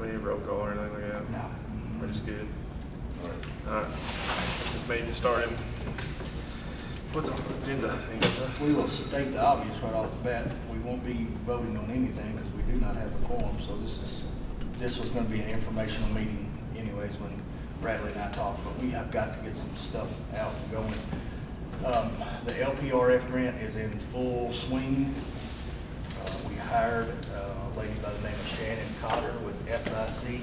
We need roll call or anything like that? No. Which is good. Alright, this meeting is starting. What's on the agenda? We will state the obvious right off the bat. We won't be voting on anything because we do not have a quorum. So this was going to be an informational meeting anyways when Bradley and I talked, but we have got to get some stuff out and going. The LPRF grant is in full swing. We hired a lady by the name of Shannon Cotter with SIC,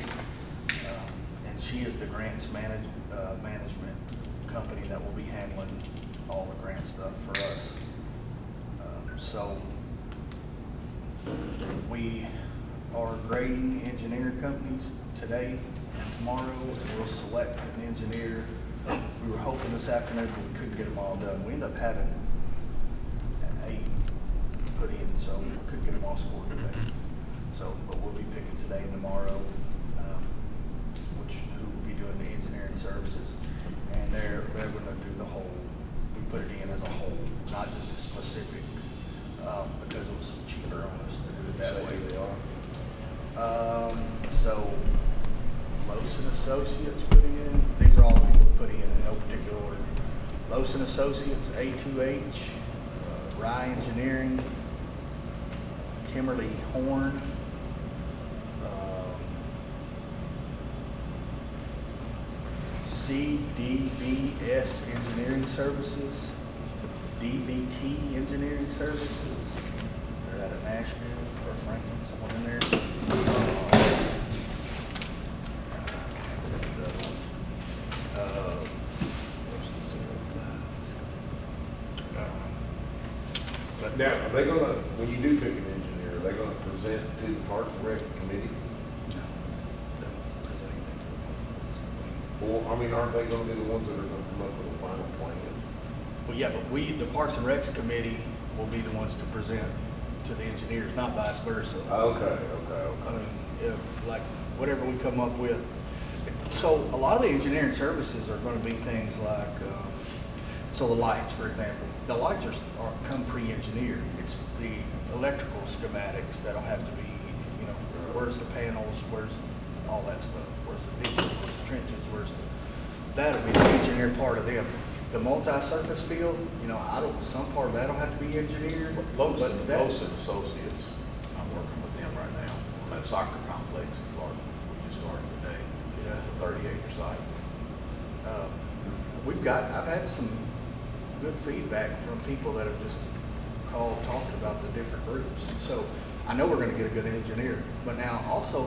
and she is the grants management company that will be handling all the grant stuff for us. So we are grading engineering companies today and tomorrow, and we'll select an engineer. We were hoping this afternoon, but we couldn't get them all done. We ended up having 8 put in, so we couldn't get them all scored today. So, but we'll be picking today and tomorrow, who will be doing the engineering services, and they're going to do the whole. We put it in as a whole, not just a specific, because it was cheaper on us to do it that way. They are. So Lowson Associates putting in. These are all the people putting in no particular order. Lowson Associates, A2H, Rye Engineering, Kimberly Horn, CDBS Engineering Services, DBT Engineering Services. They're out of Nashville or Franklin, someone in there. Now, are they gonna, when you do pick an engineer, are they gonna present to the Park and Rec committee? No, don't present anything to the Or, I mean, aren't they gonna be the ones that are gonna come up with a final plan? Well, yeah, but the Parks and Recs committee will be the ones to present to the engineers, not vice versa. Okay. I mean, like, whatever we come up with. So a lot of the engineering services are gonna be things like, so the lights, for example. The lights are come pre-engineered. It's the electrical schematics that'll have to be, where's the panels, where's all that stuff, where's the ditches, where's the trenches, that'll be the engineered part of them. The multi-surface field, some part of that'll have to be engineered. Lowson Associates, I'm working with them right now on that soccer complex in Clark. We just started today. It's a 30-acre site. I've had some good feedback from people that have just called talking about the different groups. So I know we're going to get a good engineer, but now also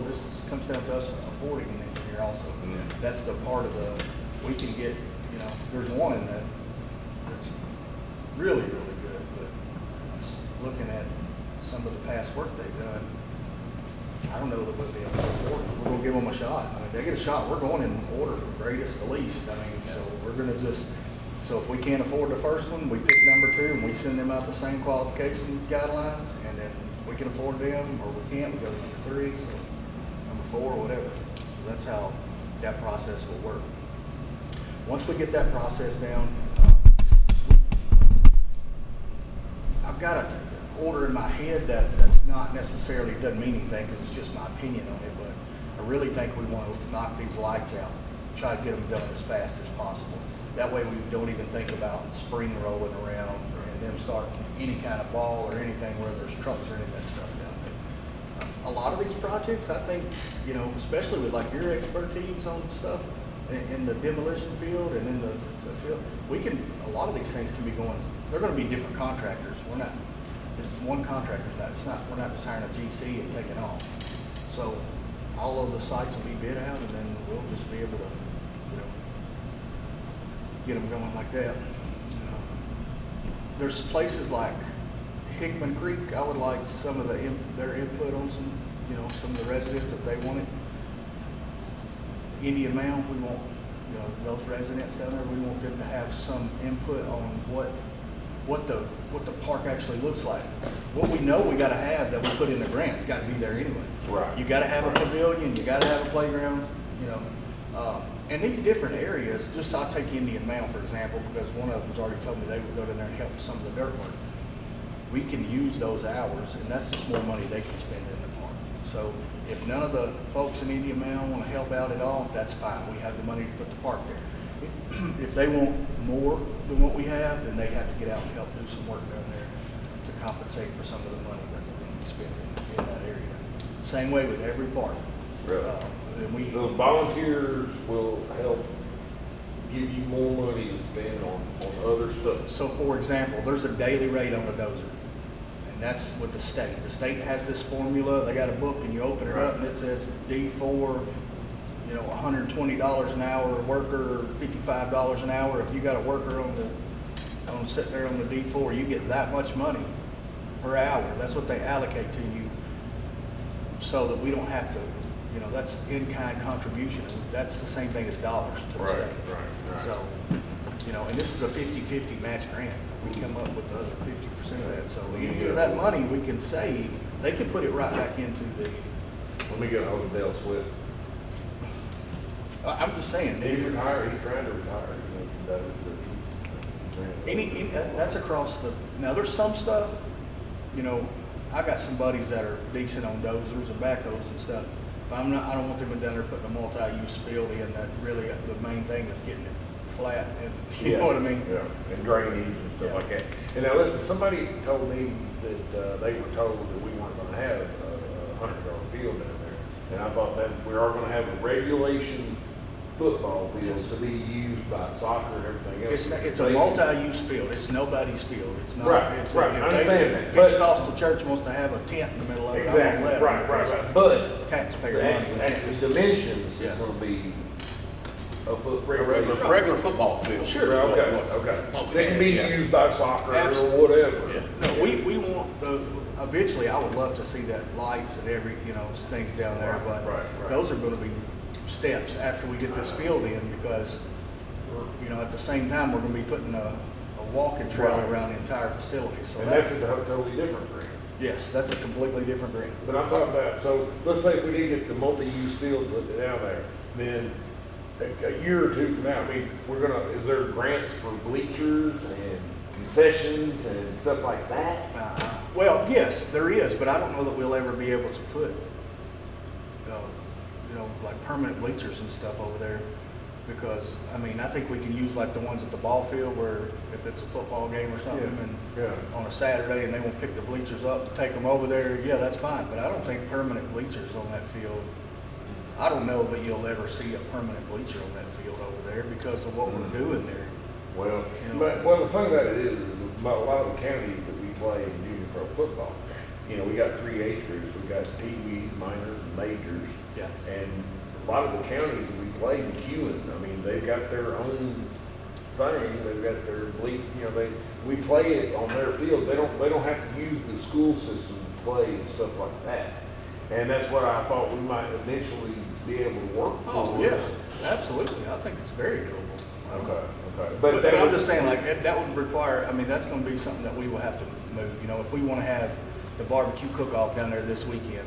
comes down to us affording an engineer also. Mm-hmm. That's the part of we can get, there's one that's really, really good, but looking at some of the past work they've done, I don't know that we'll be able to afford it. We're going to give them a shot. I mean, they get a shot. We're going in order from greatest to least. I mean, so we're going to so if we can't afford the first one, we pick number 2 and we send them out the same qualification guidelines, and then we can afford them, or we can't, we go to number 3, so number 4, whatever. So that's how that process will work. Once we get that process down, I've got an order in my head that's not necessarily, doesn't mean anything because it's just my opinion on it, but I really think we want to knock these lights out, try to get them done as fast as possible. That way we don't even think about spring rolling around and them starting any kind of ball or anything where there's trucks or any of that stuff down there. A lot of these projects, I think, especially with like your expertise on stuff in the demolition field and in the field, a lot of these things can be they're going to be different contractors. We're not, just one contractor, we're not just hiring a GC and taking off. So all of the sites will be bid out, and then we'll just be able to, get them going like that. There's places like Hickman Creek. I would like some of their input on some of the residents if they want it. Indian Mound, we want those residents down there. We want them to have some input on what the park actually looks like. What we know we got to have that we put in the grant, it's got to be there anyway. Right. You got to have a pavilion. You got to have a playground. And these different areas, I'll take Indian Mound for example, because one of them's already told me they would go down there and help with some of the dirt work. We can use those hours, and that's just more money they can spend in the park. So if none of the folks in Indian Mound want to help out at all, that's fine. We have the money to put the park there. If they want more than what we have, then they have to get out and help do some work down there to compensate for some of the money that we're going to be spending in that area. Same way with every park. Really? And we, Those volunteers will help give you more money to spend on other stuff. so for example, there's a daily rate on a dozer. And that's with the state. The state has this formula. They got a book and you open it up and it says D4, you know, $120 an hour, worker, $55 an hour. If you got a worker on sitting there on the D4, you get that much money per hour. That's what they allocate to you so that we don't have to, you know, that's in-kind contribution. That's the same thing as dollars to the state. Right. So, you know, and this is a 50-50 match grant. We come up with the other 50% of that. So any of that money we can save, they can put it right back into the, Let me get a hold of Dale Swift. I'm just saying. He's retired, he's trying to retire. You know, That's across the, now there's some stuff, you know, I got some buddies that are decent on dozers and backhoes and stuff. But I don't want them down there putting a multi-use field in that really, the main thing is getting it flat and, you know what I mean? Yeah, and drainage and stuff Yeah. like that. And now listen, somebody told me that they were told that we weren't gonna have a 100-yard field down there. And I thought that we are gonna have a regulation football field to be used by soccer and everything else. It's a multi-use field. It's nobody's field. It's not. Right, It's right, I understand that, but- Pentecostal church wants to have a tent in the middle of it. I won't Exactly, let them right. because But it's taxpayer the money. actual dimensions Yeah. is gonna be a foot A regulation. regular football field. Sure. Okay. That can be Yeah. used by soccer or Absolutely. whatever. Yeah. No, we want eventually I would love to see that lights and every, you know, things down there, but Right. those are gonna be steps after we get this field in because we're, you know, at the same time, we're gonna be putting a walking trail Right. around the entire facility. So And that's a totally different grant. yes, that's a completely different grant. But I'm talking about, so let's say if we did get the multi-use field put down there, then a year or two from now, I mean, is there grants for bleachers and concessions and stuff like that? Well, yes, there is, but I don't know that we'll ever be able to put, you know, like permanent bleachers and stuff over there. Because, I mean, I think we can use like the ones at the ball field where if it's a football game or something and Yeah. on a Saturday and they won't pick the bleachers up and take them over there, yeah, that's fine. But I don't think permanent bleachers on that field, I don't know that you'll ever see a permanent bleacher on that field over there because of what we're doing there. Well, You know. but the thing about it is a lot of the counties that we play in junior pro football, you know, we got 3 age groups. We got peewees, minors, and majors. Yeah. And a lot of the counties that we play in McEwen, I mean, they've got their own thing. They've got their you know, we play it on their field. They don't have to use the school system to play and stuff like that. And that's what I thought we might eventually be able to work Oh, towards. yeah, absolutely. I think it's very doable. Okay. But I'm just saying, like, that would require, I mean, that's gonna be something that we will have to move, you know, if we wanna have the barbecue cook-off down there this weekend,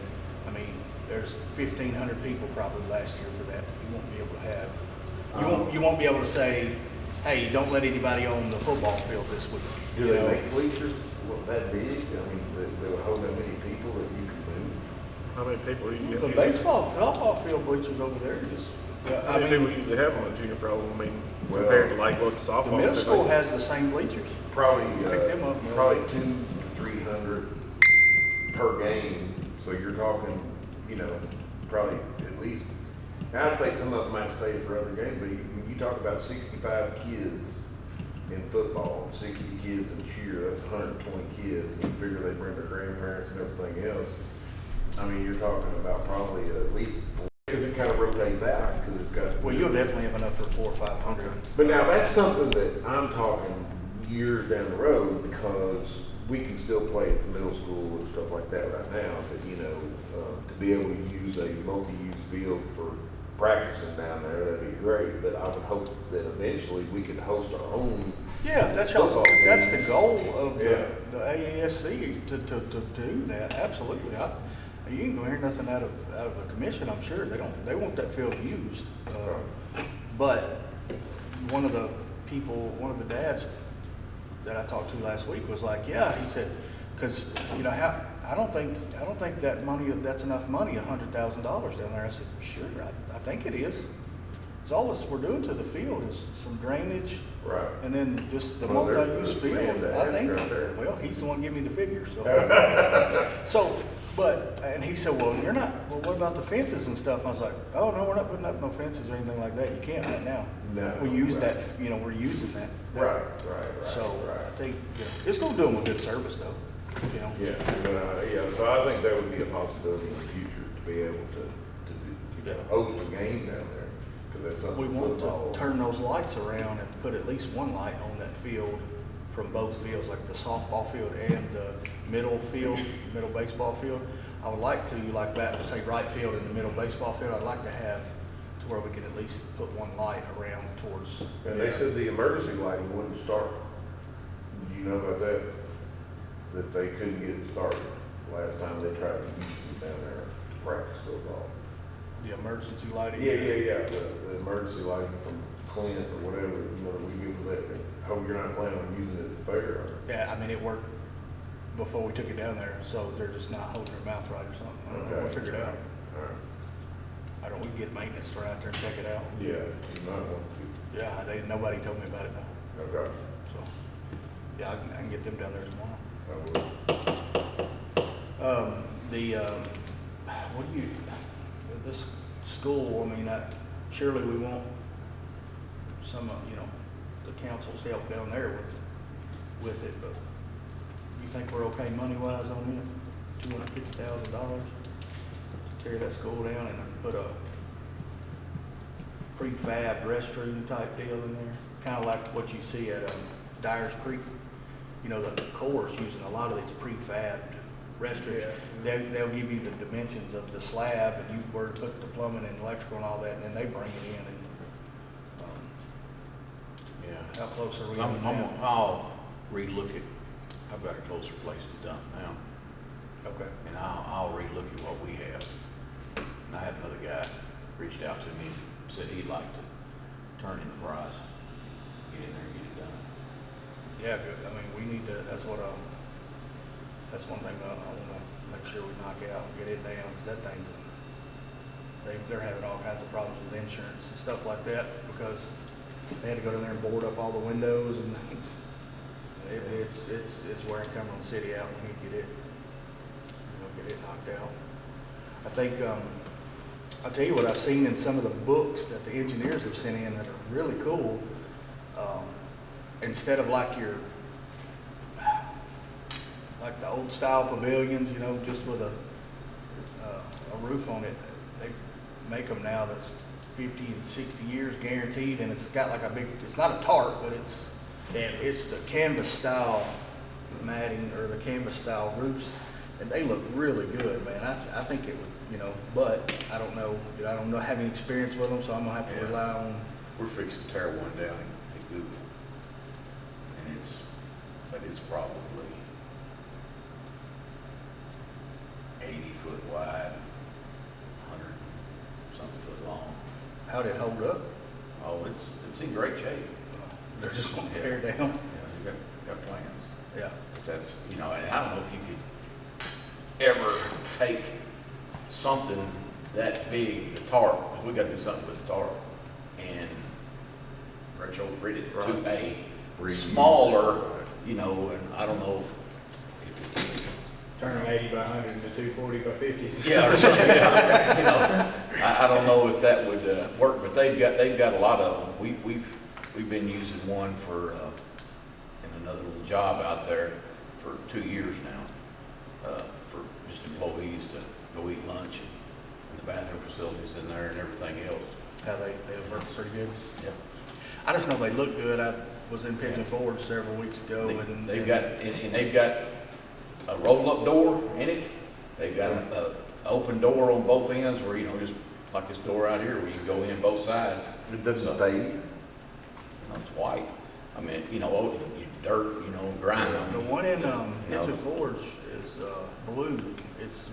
I mean, there's 1,500 people probably last year for that. You won't be able to have, you won't be able to say, hey, don't let anybody on the football field this week. Do you they know? make bleachers that big? I mean, they would hold that many people that you could move? How many people you The get? baseball, softball field bleachers over there is, How I many people mean, usually have on a junior pro? I mean, Well, compared to like what the the softball. middle school is. has the same bleachers. Probably, Pick them up, probably 200 to 300 per game. So you're talking, you know, probably at least, I'd say some of them might stay for other games, but when you talk about 65 kids in football, 60 kids in cheer, that's 120 kids. And you figure they bring their grandparents and everything else. I mean, you're talking about probably at least, because it kind of rotates out, because it's got. Well, you'll definitely have enough for 400 or 500. But now that's something that I'm talking years down the road, because we can still play at the middle school and stuff like that right now. But you know, to be able to use a multi-use field for practicing down there, that'd be great. But I would hope that eventually we could host our own. Yeah, that's Football that's the games. goal of Yeah. the AASC to do that. Absolutely. You ain't gonna hear nothing out of the commission, I'm sure. They want that field used. But one of the dads that I talked to last week was like, yeah, he said, because, you know, I don't think that money, that's enough money, $100,000 down there. I said, sure, I think it is. It's all this we're doing to the field is some drainage. Right. And then just the Well, there's multi-use the man field, to I ask think, right there. well, he's the one giving me the figures, so. So, but, and he said, well, what about the fences and stuff? I was like, oh, no, we're not putting up no fences or anything like that. You can't right now. No, We use right. that, we're using that. Right. So I Right. think, it's gonna do them a good service though, Yeah, but, yeah, so I think that would be a possibility in the future to be able to host a game down there, because that's something. We want football- to turn those lights around and put at least one light on that field from both fields, like the softball field and the middle field, middle baseball field. I would like to, like that, say right field and the middle baseball field, I'd like to have to where we can at least put one light around towards. And they said the emergency lighting wouldn't start. Do you know about that? That they couldn't get it started last time they tried to use it down there to practice football. The emergency lighting. Yeah, the emergency lighting from Clint or whatever, we give that. Hope you're not planning on using it at the fair. Yeah, I mean, it worked before we took it down there, so they're just not holding their mouth right or something. I don't know, we'll figure it out. All right. I don't, we can get maintenance around there and check it out. Yeah, you might want to. Yeah, nobody told me about it though, Okay. so, yeah, I can get them down there tomorrow. I will. What do you, this school, I mean, surely we want some of, the council's help down there with it, but you think we're okay money-wise on it? $250,000? Tear that school down and put a prefab restroom type deal in there, kind of like what you see at Dyer's Creek. The Corps using a lot of these prefabbed restrooms. Yeah. They'll give you the dimensions of the slab, and you where to put the plumbing and electrical and all that, and then they bring it in. And Yeah. how close are we? I'll relook at, I've got a closer place to dump now, Okay. and I'll relook at what we have. And I had another guy reached out to me, said he'd like to turn in the prize, get in there and get it done. Yeah, good. I mean, we need to. That's one thing I want to make sure we knock out and get it down, because that thing's they're having all kinds of problems with insurance and stuff like that, because they had to go down there and board up all the windows, and it's wear and come on the city out. We need to get it knocked out. I think I'll tell you what I've seen in some of the books that the engineers have sent in that are really cool. Instead of like the old style pavilions, just with a roof on it, they make them now that's 50 and 60 years guaranteed, and it's got like it's not a tarp, but it's the canvas style matting or the canvas style roofs, and they look really good, man. I think it would, but I don't know. I don't have any experience with them, so I'm gonna have to rely on. We're fixing to tear one down at Google, and it's probably 80 foot wide, 100 something foot long. How did it hold up? Oh, it's in great shape. They're just gonna Yeah. tear down. Yeah, they've got plans. Yeah. But that's, and I don't know if you could ever take something that big, the tarp, we gotta do something with the tarp, and retrofit it to a Reuse smaller, it. and I don't know if it's, Turning 80 by 100 into 240 by 50. yeah, or something, I don't know if that would work, but they've got a lot of them. We've been using one for, in another little job out there for 2 years now, for just employees to go eat lunch, and the bathroom facilities in there and everything else. How they work pretty good. Yeah. I just know they look good. I was in Pigeon Forge several weeks ago, and They've got a roll-up door in it. They've got an open door on both ends where, just like this door out here where you can go in both sides. It doesn't fade. It's white. I mean, dirt, grime. the one in No. Pigeon Forge is blue. It's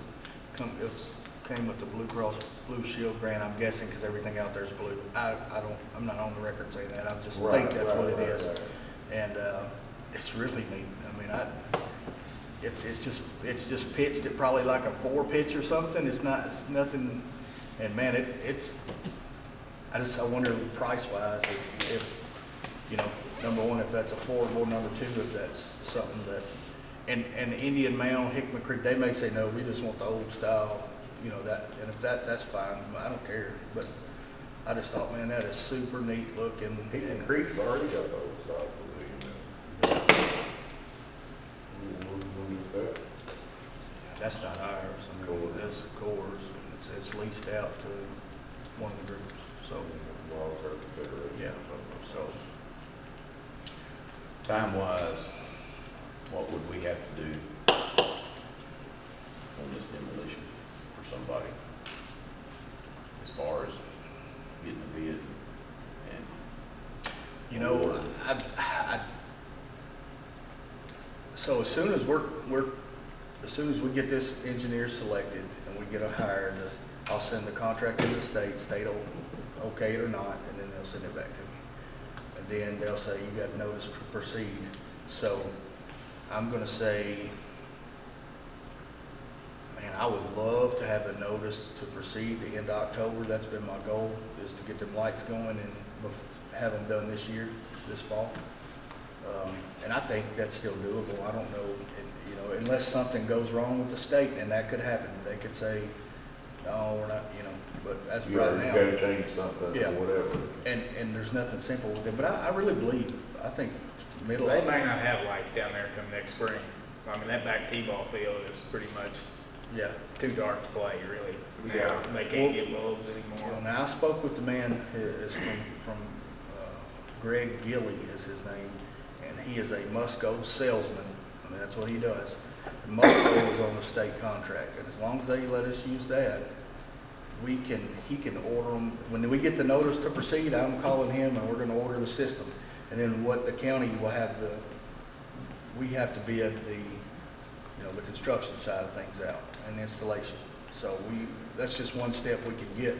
came with the Blue Cross Blue Shield grant. I'm guessing because everything out there is blue. I'm not on the record saying that. I just think that's what it is. Right. And it's really neat. I mean, it's just pitched at probably like a 4 pitch or something. It's nothing, and man, I wonder price wise if, you know, number one, if that's affordable, number two, if that's something that, and Indian Mound, Hickman Creek, they may say, no, we just want the old style, you know, that, and if that's fine, I don't care, but I just thought, man, that is super neat looking. Hickman Creek's already got the old style pavilion. We'll use that. That's not ours, I mean, that's Coors, it's leased out to one of the groups, so, Well, it's Federation. yeah, so. Time-wise, what would we have to do on this demolition for somebody? As far as getting a bid and. You know, so as soon as as soon as we get this engineer selected and we get a hire, I'll send the contract to the state will okay it or not, and then they'll send it back to me. And then they'll say, you got notice to proceed. So I'm gonna say, man, I would love to have the notice to proceed the end of October. That's been my goal, is to get them lights going and have them done this year, this fall. And I think that's still doable. I don't know, you know, unless something goes wrong with the state, and that could happen. They could say, no, we're not, you know, but as of You right now. gotta change something Yeah. or whatever. And there's nothing simple with it, but I really believe, I think middle. They may not have lights down there come next spring. I mean, that back T-ball field is pretty much Yeah. too dark to play, really. Yeah. They can't Well, get bulbs anymore. Well, now I spoke with the man, is from Greg Gilly is his name, and he is a Musco salesman. I mean, that's what he does. And Musco is on the state contract, and as long as they let us use that, he can order them. When we get the notice to proceed, I'm calling him and we're gonna order the system. And then what the county will have we have to bid the, you know, the construction side of things out and installation. So that's just one step we can get.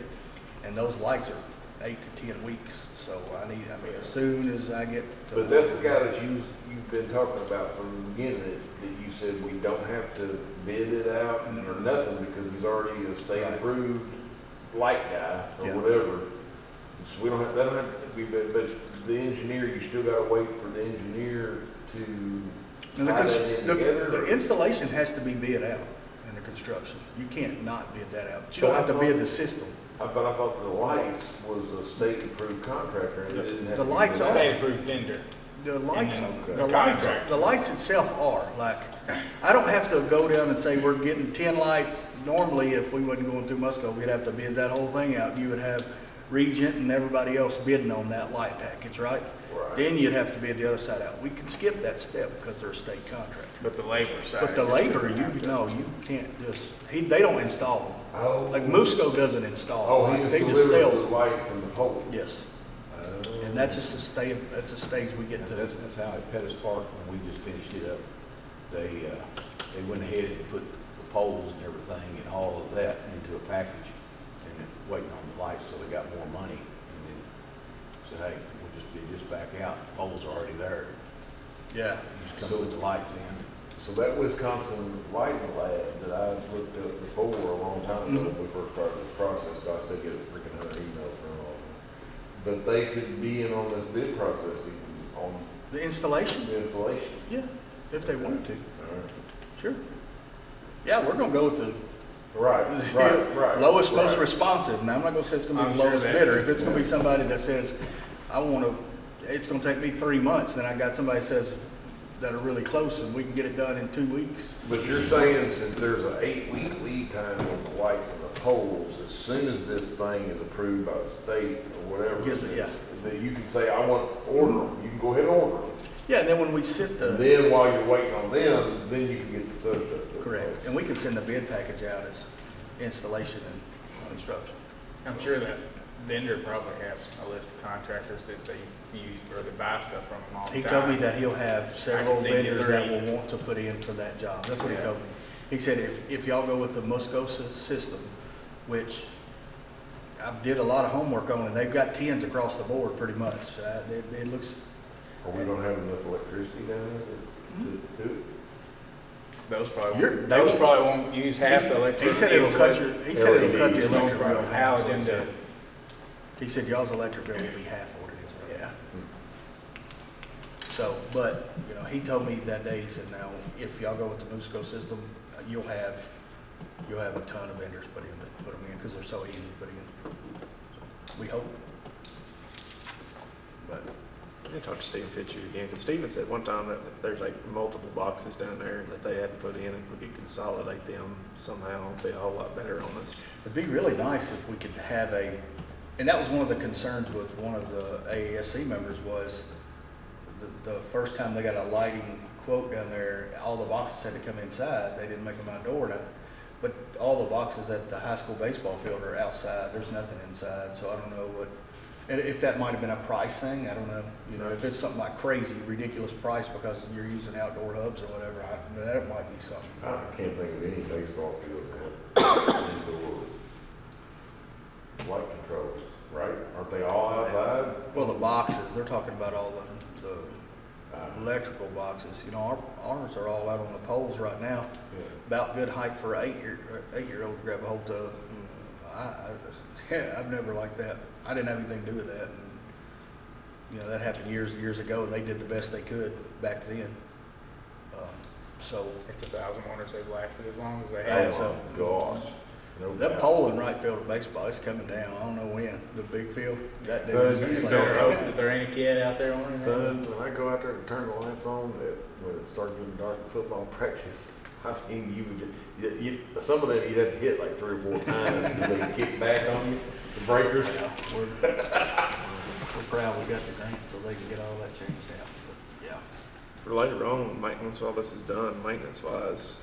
And those lights are 8 to 10 weeks. So I mean, as soon as I get to. But that's the guy that you've been talking about from the beginning, that you said we don't have to bid it out or nothing because he's already a state approved light guy or Yeah. whatever. So we don't have, that don't have to be, but the engineer, you still gotta wait for the engineer to And tie that in together. the installation has to be bid out in the construction. You can't not bid that out. But you don't have to bid the system. But I thought the lights was a state approved contractor and it didn't have. The to be lights bid are. out. State approved vendor. The lights, Okay. the lights itself are, like, I don't have to go down and say we're getting 10 lights. Normally, if we wasn't going through Musco, we'd have to bid that whole thing out. You would have Regent and everybody else bidding on that light package, right? Right. Then you'd have to bid the other side out. We can skip that step because they're a state contractor. But the labor side. But the labor, you can't just, they don't install them. Oh. Like Musco doesn't install Oh, them. he just They just delivers sell the them. lights and the poles. Yes. Oh. And that's just that's a stage we get to. That's how at Pettis Park, when we just finished it up, they went ahead and put the poles and everything and all of that into a package and then waiting on the lights till they got more money. And then said, hey, we'll just bid this back out. The poles are already there. Yeah. You just come put the lights in. So that Wisconsin lighting lab that I looked up before a long time ago when we first started this process, I still get a freaking 100 emails from all of them. But they could be in on this bid process even on The installation? the installation. Yeah, if they wanted to. All right. Sure. Yeah, we're gonna go with the Right. lowest, most right. responsive. Now, I'm not gonna say it's gonna be I'm the sure lowest that- bidder. If it's gonna be somebody that says, it's gonna take me 3 months, then I got somebody that says that are really close and we can get it done in 2 weeks. But you're saying since there's an 8-week lead time on the lights and the poles, as soon as this thing is approved by the state or whatever, Yes, yeah. that you can say, I want to order them, you can go ahead and order them. Yeah, and then when we sit And the, then while you're waiting on them, then you can get the subject. correct, and we can send the bid package out as installation and construction. I'm sure that vendor probably has a list of contractors that they use or they buy stuff from them all the He time. told me that he'll have several I can see vendors that three. will want to put in for that job. That's what he Yeah. told me. He said if y'all go with the Musco system, which I did a lot of homework on, and they've got 10s across the board pretty much. It looks, Or we don't have enough electricity down there to do it? those probably You're- won't, they those will- probably won't use half the electricity. He said it'll cut your, he said it'll cut your LEDs. electric bill in half. Halogen He to- said. He said y'all's electric bill will be half what it is. Yeah. So, but, you know, he told me that day, he said, now, if y'all go with the Musco system, you'll have a ton of vendors put them in, because they're so easy to put in. We hope. But, I talked to Stephen Fitcher again, because Stephen said one time that there's like multiple boxes down there that they had to put in, and if we could consolidate them somehow, it'd be a whole lot better on us. it'd be really nice if we could have and that was one of the concerns with one of the AASC members was the first time they got a lighting quote down there, all the boxes had to come inside. They didn't make them outdoor now. But all the boxes at the high school baseball field are outside. There's nothing inside, so I don't know and if that might have been a price thing, I don't know. You know, if it's something like crazy, ridiculous price because you're using outdoor hubs or whatever, that might be something. I can't think of any baseball field that has indoor light controls, right? Aren't they all outside? Well, the boxes, they're talking about all the electrical boxes. You know, ours are all out on the poles right now. Yeah. About good height for an eight-year-old to grab a hold of. I've never liked that. I didn't have anything to do with that. And, you know, that happened years and years ago, and they did the best they could back then. So It's 1,000 wonders they've lasted as long as they Yeah, have. so- Gosh. No that doubt. pole in right field of baseball, it's coming down. I don't know when. The big field, that dude. So is you just Is like- there hope that there ain't a kid out there wondering? Son, when I go out there and turn the lights on, when it started getting dark in football practice, I mean, you would, some of them you'd have to hit like 3 or 4 times because they kick back on you, the breakers. Yeah, we're proud we got the grant so they can get all that changed out. But, yeah. For later on, maintenance, while this is done, maintenance-wise,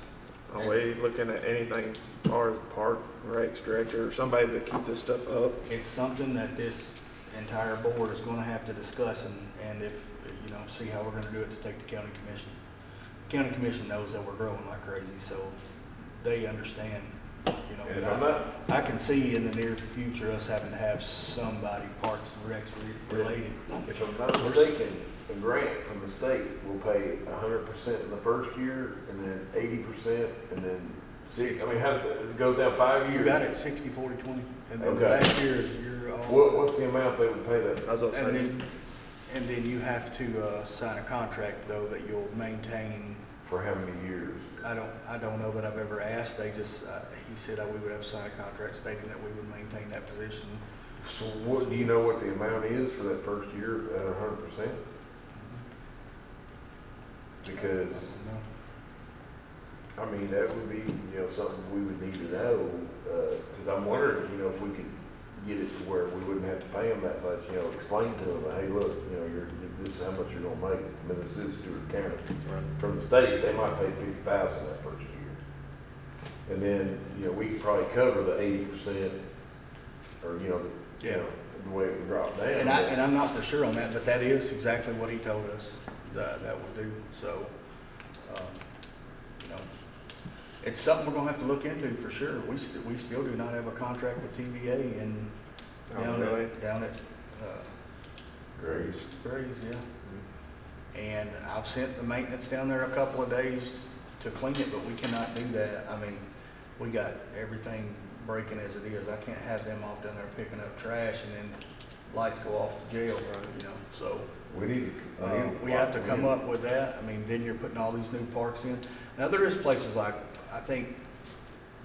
are we looking at anything as far as park, recs director, or somebody to keep this stuff up? It's something that this entire board is gonna have to discuss and if, you know, see how we're gonna do it to take the county commission. County commission knows that we're growing like crazy, so they understand, you know. And if I'm not, I can see in the near future us having to have somebody parks and recs related. if I'm not mistaken, a grant from the state will pay 100% in the first year, and then 80%, and then I mean, how does it goes down 5 years? You got it, 60, 40, 20, and then Okay. last year you're all. What's the amount they would pay that? I was gonna say, And then you have to sign a contract though that you'll maintain. For how many years? I don't know that I've ever asked. They just, he said we would have to sign a contract stating that we would maintain that position. So what, do you know what the amount is for that first year at 100%? Because, I mean, that would be, you know, something we would need to know, because I'm wondering, you know, if we could get it to where we wouldn't have to pay them that much, you know, explain to them, hey, look, you know, this is how much you're gonna make, I mean, this is Stewart County. From the state, they might pay $50,000 that first year. And then, you know, we could probably cover the 80%, or, you know, the way it would drop down. And I'm not for sure on that, but that is exactly what he told us that would do. So, you know, it's something we're gonna have to look into for sure. We still do not have a contract with TVA and down at Great. Grays, yeah. And I've sent the maintenance down there a couple of days to clean it, but we cannot do that. I mean, we got everything breaking as it is. I can't have them off down there picking up trash and then lights go off to jail, you know, so. We have to come up with that. I mean, then you're putting all these new parks in. Now, there is places like, I think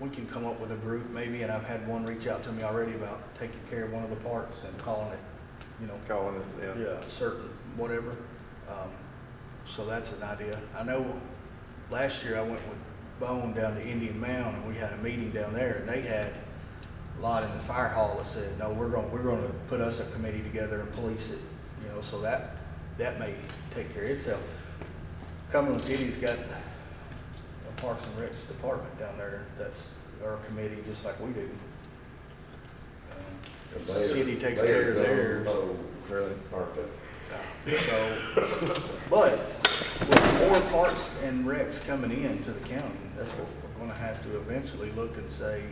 we can come up with a group maybe, and I've had one reach out to me already about taking care of one of the parks and calling it, you know, calling it, yeah, certain, whatever. So that's an idea. I know last year I went with Bone down to Indian Mound and we had a meeting down there and they had a lot in the fire hall that said, no, we're gonna put us a committee together and police it, you know, so that may take care of itself. Cumberland City's got a Parks and Recs department down there that's our committee just like we do. The city takes care of theirs. Really? Aren't they? So, but with more parks and recs coming in to the county, that's what we're gonna have to eventually look and say,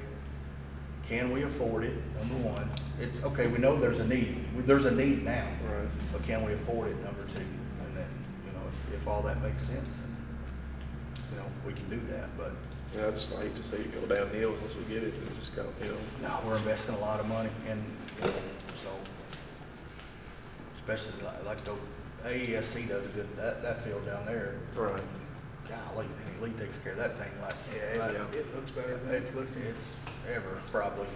can we afford it, number one? It's, okay, we know there's a need, there's a need now. Right. But can we afford it, number two? And then, you know, if all that makes sense. you know, we can do that, but Yeah, I just hate to see it go downhill once we get it, and just go, you know. no, we're investing a lot of money and, you know, so, especially like the AESC does a good, that field down there, Right. golly, Lee takes care of that thing like, It looks better than it's ever, probably.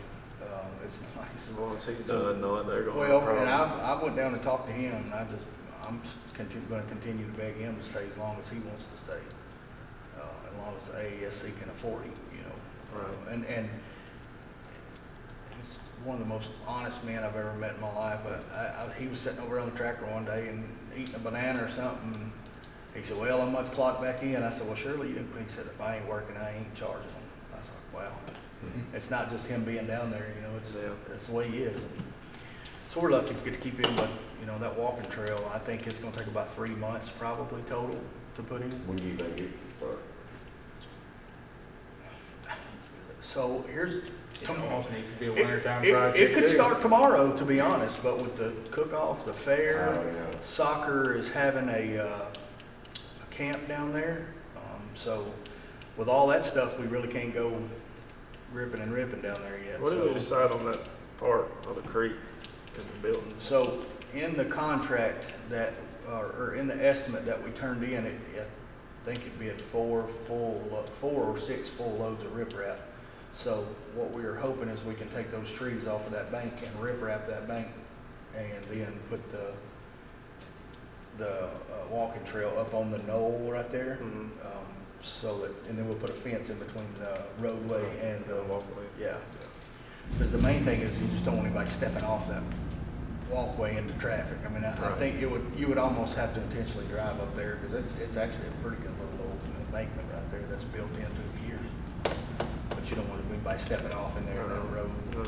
It's nice. Once he's done, knowing they're going to Well, have a and problem. I went down and talked to him, and I'm gonna continue to beg him to stay as long as he wants to stay. As long as the AESC can afford him, you know. Right. And he's one of the most honest men I've ever met in my life, but he was sitting over on the tractor one day and eating a banana or something. He said, well, I'm about to clock back in. I said, well, surely you, he said, if I ain't working, I ain't charging them. I was like, wow. It's not just him being down there, you know, it's the way he is. So we're lucky to get to keep him, but, you know, that walking trail, I think it's gonna take about 3 months probably total to put in. When do you think it can start? So here's, It almost needs to be a it, wintertime it, project. it could too. start tomorrow, to be honest, but with the cook-off, the fair, Oh, yeah. soccer is having a camp down there. So with all that stuff, we really can't go ripping down there yet. What did So- we decide on that part of the creek and the buildings? So in the contract that, or in the estimate that we turned in, I think it'd be at 4 or 6 full loads of riprap. So what we are hoping is we can take those trees off of that bank and riprap that bank and then put the walking trail up on the knoll right there. Mhm. So that, and then we'll put a fence in between the roadway and the Walkway. yeah. Because the main thing is you just don't want anybody stepping off that walkway into traffic. I mean, I Right. think you would almost have to intentionally drive up there because it's actually a pretty good little old embankment right there that's built into the years. But you don't want anybody stepping off in there in that road. No.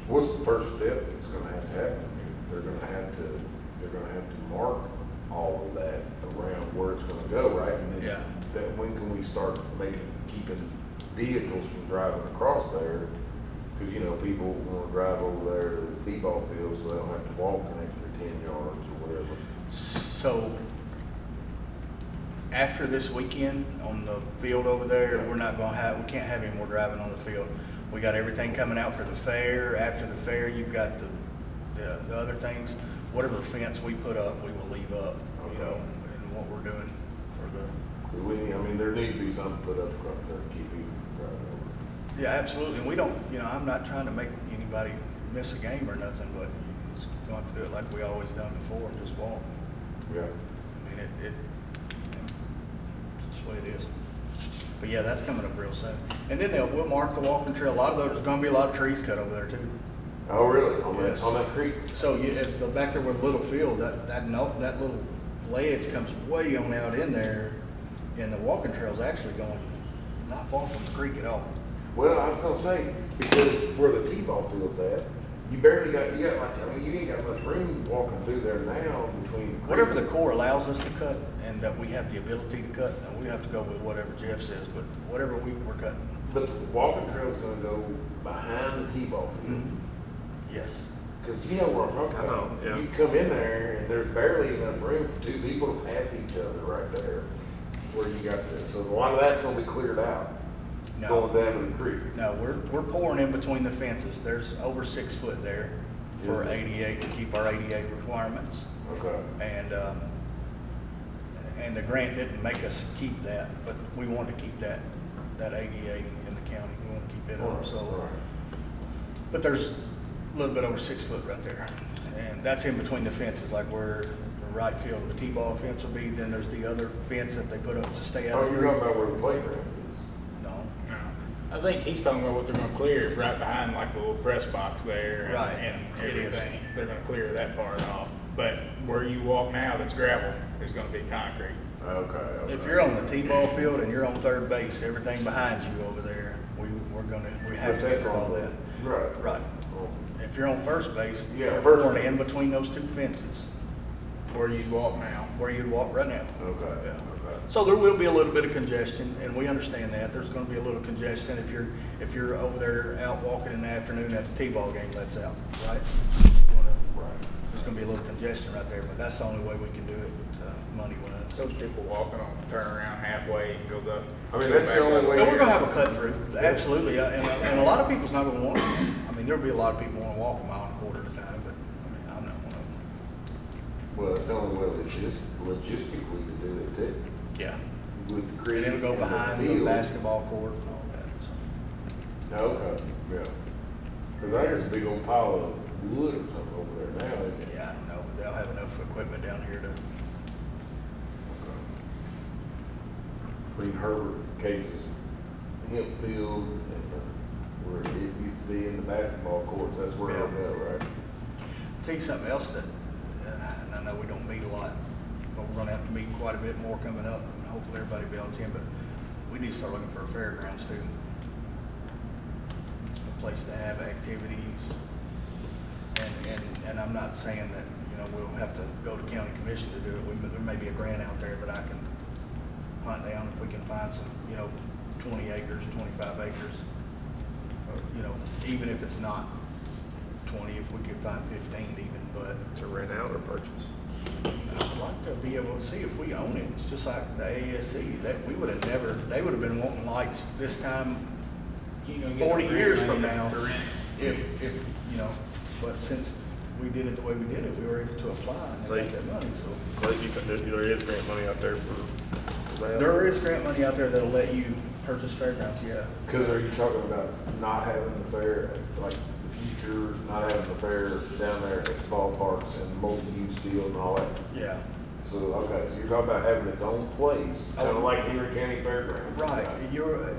What's the first step that's gonna have to happen? I mean, they're gonna have to mark all of that around where it's gonna go, right? And then Yeah. that, when can we start keeping vehicles from driving across there? Cause you know, people wanna drive over there to the T-ball field, so they don't have to walk an extra 10 yards or whatever. So after this weekend on the field over there, we can't have any more driving on the field. We got everything coming out for the fair. After the fair, you've got the other things. Whatever fence we put up, we will leave up, you know, and what we're doing for the. 'Cause I mean, there needs to be something put up across there to keep people from driving over. Yeah, absolutely. And we don't, you know, I'm not trying to make anybody miss a game or nothing, but it's going to do it like we always done before and just walk. Yeah. I mean, it's just the way it is. But yeah, that's coming up real soon. And then we'll mark the walking trail. A lot of those, there's gonna be a lot of trees cut over there too. Oh, really? On Yes. that creek? So if go back there with the little field, that little ledge comes way on out in there, and the walking trail's actually going not far from the creek at all. Well, I was gonna say, because where the T-ball field's at, you got like, I mean, you ain't got much room walking through there now between. the creek. Whatever the Corps allows us to cut, and that we have the ability to cut, and we have to go with whatever Jeff says, but whatever we're cutting. But the walking trail's gonna go behind the T-ball field. Yes. Cause you know where I'm talking I know, about. yeah. You come in there and there's barely enough room for 2 people to pass each other right there. Where you got this, so a lot of that's gonna be cleared out, No. going down to the creek. No, we're pouring in between the fences. There's over 6 foot there for Yeah. ADA, to keep our ADA requirements. Okay. And the grant didn't make us keep that, but we wanted to keep that ADA in the county. We want to keep it up, so. Right. But there's a little bit over 6 foot right there. And that's in between the fences, like where the right field of the T-ball fence will be. Then there's the other fence that they put up to stay out Oh, of the you're talking creek. about where the playground No. No. I think he's talking about what they're gonna clear is right behind like the little press box there and- Right. and It is. everything. They're gonna clear that part off. But where you walk now that's gravel is gonna be concrete. is. Okay. If you're on the T-ball field and you're on third base, everything behind you over there, we have to get all that. Right. Right. Oh. If you're on first base, Yeah, you're first pouring base. in between those 2 fences, Where you walk now. where you'd walk right now. Okay, Yeah. okay. So there will be a little bit of congestion, and we understand that. There's gonna be a little congestion if you're over there out walking in the afternoon at the T-ball game lets out, right? Right. There's gonna be a little congestion right there, but that's the only way we can do it, money-wise. Those people walking on, turn around halfway and goes up. I mean, that's the only way. No, we're gonna have a cut through, absolutely, and a lot of people's not gonna want it. I mean, there'll be a lot of people wanna walk a mile and a quarter at a time, but, I mean, I'm not one of them. Well, it's the only way, it's just logistically to do it too. Yeah. With the And creek it'll go and the behind the field. basketball court and all that, so. Okay, yeah. Cause there's a big old pile of wood or something over there now, isn't it? Yeah, I don't know, but they'll have enough equipment down here to, Between Herbert, Case's, hemp field, and where it used to be in the basketball courts, that's where it'll go, right? tell you something else that, and I know we don't meet a lot, but we're gonna have to meet quite a bit more coming up, and hopefully everybody will be able to attend, but we need to start looking for a fairgrounds too. A place to have activities, and I'm not saying that, you know, we'll have to go to county commission to do it. There may be a grant out there that I can hunt down if we can find some, you know, 20 acres, 25 acres. You know, even if it's not 20, if we could find 15 even, but To rent out or purchase? I'd like to be able to see if we own it. It's just like the ASC, that we would have never, they would have been wanting lights this time You gonna get 40 the years grant from money now. to rent. If, you know, but since we did it the way we did it, we were able to apply and So they you- got that money, so. Well, there is grant money out there for that. There is grant money out there that'll let you purchase fairgrounds, yeah. Cause are you talking about not having the fair, like the future, not having the fair down there at the ballparks and multi-use field and all that? Yeah. So, okay, so you're talking about having its own place, kinda Oh. like Henry County Fairgrounds. Right, you're,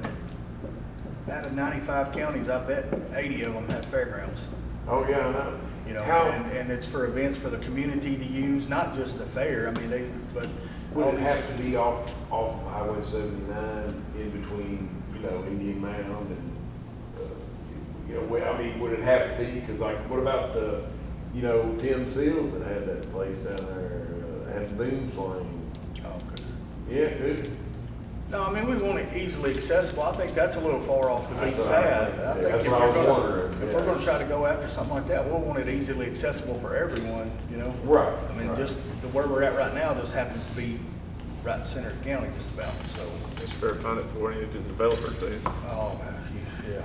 out of 95 counties, I bet 80 of them have fairgrounds. Oh, yeah, I know. You know, How, and it's for events for the community to use, not just the fair, I mean, but. would all it these- have to be off of Highway 79 in between, you know, Indian Mound and, you know, I mean, would it have to be, cause like, what about the, you know, Tim Seals that had that place down there, had Boom Flame? Oh, okay. Yeah, good. No, I mean, we want it easily accessible. I think that's a little far off the That's beaten what I path. think. I Yeah, think that's if what I we're was gonna, wondering, if yeah. we're gonna try to go after something like that, we'll want it easily accessible for everyone, you know? Right. I mean, right. just where we're at right now just happens to be right in the center of the county just about, so. Just better find it for any of the developers do. Oh, yeah.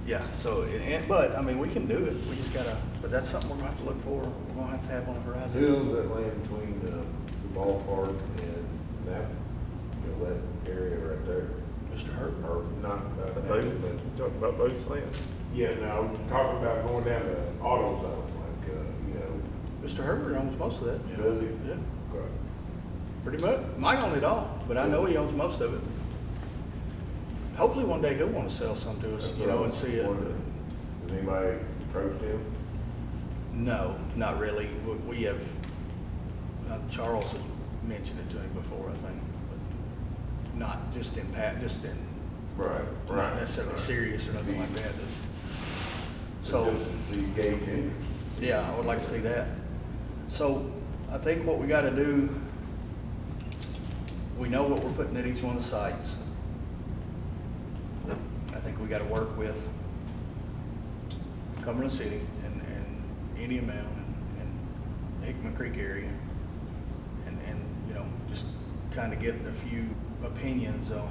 Yeah, so, but, I mean, we can do it. We just gotta, but that's something we're gonna have to look for. We're gonna have to have on the horizon. Who owns that land between the ballpark and that, you know, that area right there? Mr. Hurt. Or not, Both, talking about both lands. yeah, no, I'm talking about going down to AutoZone, like, you know, Mr. Herbert owns most of that. does he? Yeah, Okay. pretty much. Might own it all, but I know he owns most of it. Hopefully one day he'll want to sell some to us, That's you what know, I and was see it. wondering. Has anybody approached him? No, not really. We have, Charles has mentioned it to him before, I think, but not just in just in, Right, not necessarily serious or nothing like that. So, Just to see gauge interest. yeah, I would like to see that. So, I think what we gotta do, we know what we're putting at each one of the sites. I think we gotta work with Cumberland City and Indian Mound and Hickman Creek area. And, you know, just kinda get a few opinions on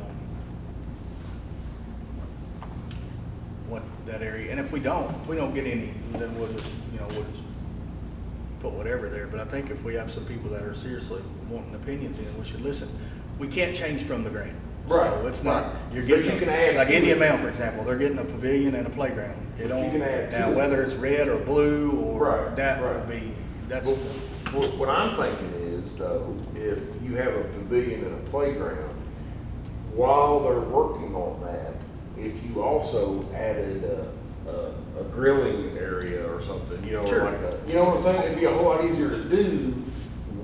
what that area, and if we don't get any, then we'll just, you know, we'll just put whatever there. But I think if we have some people that are seriously wanting opinions in, we should listen. We can't change from the grant. Right, So it's not, right. you're But getting, you can add like to Indian it. Mound, for example, they're getting a pavilion and a playground. It don't, You can add to now, it. whether it's red or blue or Right, that right. would be, that's, Well, what I'm thinking is, though, if you have a pavilion and a playground, while they're working on that, if you also added a grilling area or something, you know, Sure. like you know what I'm saying? It'd be a whole lot easier to do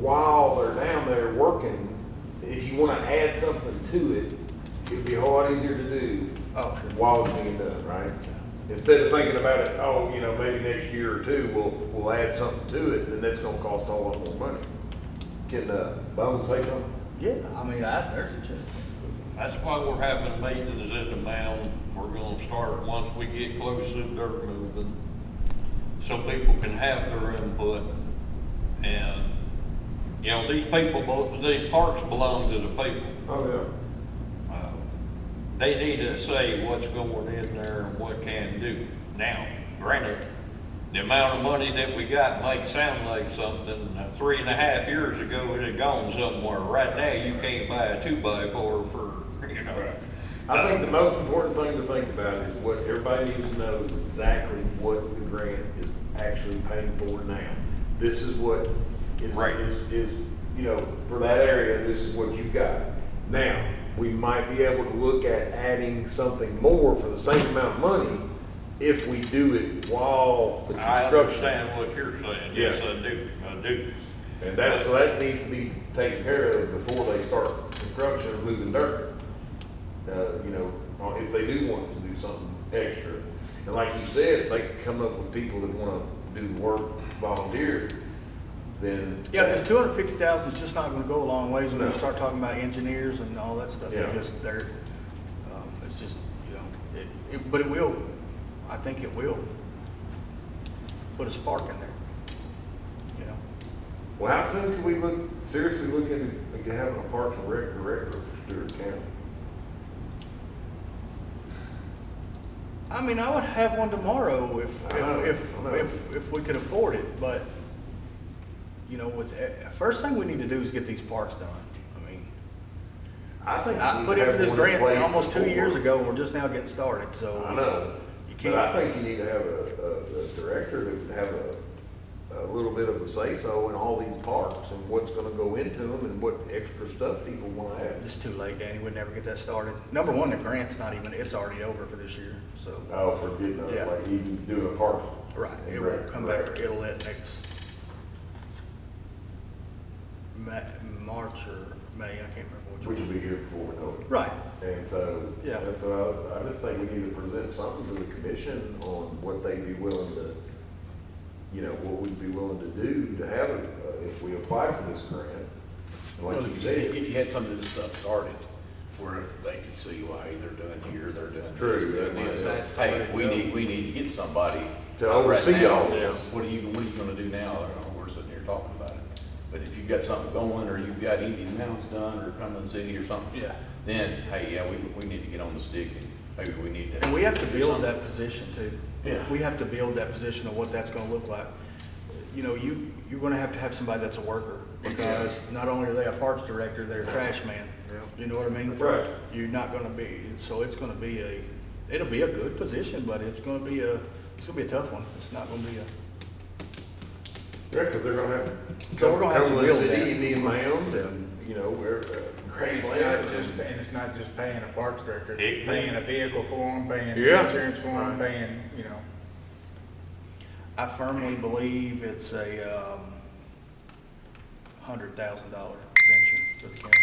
while they're down there working. If you want to add something to it, it'd be a whole lot easier to do oh, sure. while it's being done, right? Instead of thinking about it, oh, you know, maybe next year or two, we'll add something to it, then that's gonna cost a whole lot more money. Can, Bone say something? Yeah, I mean, there's a chance. That's why we're having maintenance at the mound. We're gonna start once we get close to dirt moving. so people can have their input. And, you know, these parks belong to the people. Oh, yeah. They need to say what's going in there and what can do. Now, granted, the amount of money that we got might sound like something, 3.5 years ago, it had gone somewhere. Right now, you can't buy a 2x4 for, you know. I think the most important thing to think about is what everybody needs to know is exactly what the grant is actually paying for now. This is what is, Right. is, you know, for that area, this is what you've got. Now, we might be able to look at adding something more for the same amount of money if we do it while the I construction. understand what you're saying. Yes, Yeah. I do. And that's, so that needs to be taken care of before they start construction and moving dirt. You know, if they do want to do something extra. And like you said, if they can come up with people that wanna do the work, volunteer, then. Yeah, because 250,000 is just not gonna go a long ways when No. you start talking about engineers and all that stuff. Yeah. It's just, you know, but it will, I think it will put a spark in there, you know? Well, how soon can we seriously look into having a park and rec director for Stewart County? I mean, I would have one tomorrow I know. if we could afford it, but, you know, first thing we need to do is get these parks done. I mean, I think. we I need put to in have for this one in grant place almost 2 before- years ago, and we're just now getting started, so. I know, You but I can't, think you need to have a director to have a little bit of a say-so in all these parks and what's gonna go into them and what extra stuff people wanna add. it's too late, Danny, we'd never get that started. Number one, the grant's not even, it's already over for this year, so. Oh, for getting, Yeah. like even doing a park. Right, it won't come back, it'll let next March or May, I can't remember which Which will one. be here before we know it. Right, And so, Yeah. that's, I just think we need to present something to the commission on what they'd be willing to, you know, what we'd be willing to do to have it, if we apply for this grant. And Well, like you if said, you had some of this stuff started, where they could see, why they're doing here, they're doing True, this, they're that doing might- this. that's the way Hey, to we go. need to get somebody. To right oversee now, all this. What are you gonna do now? I don't know, we're sitting here talking about it. But if you've got something going, or you've got Indian Mounds done, or Cumberland City or something. Yeah. Then, hey, yeah, we need to get on the stick, and maybe we need to. and we have to do build something. that position too. Yeah. We have to build that position of what that's gonna look like. You know, you're gonna have to have somebody that's a worker, because not only are they a parks director, they're a trash man. Yeah. You know what I mean? Right. You're not gonna be, so it's gonna be it'll be a good position, but it's gonna be a tough one. It's not gonna be a. yeah, cause they're gonna have. So we're gonna have to Cumberland build City, that. you need Mound, and, you know, where, It's not Graceland. it's not just paying a parks director, Hickman. paying a vehicle for them, paying Yeah. insurance for them, Right. paying, you know. I firmly believe it's a $100,000 venture for the county.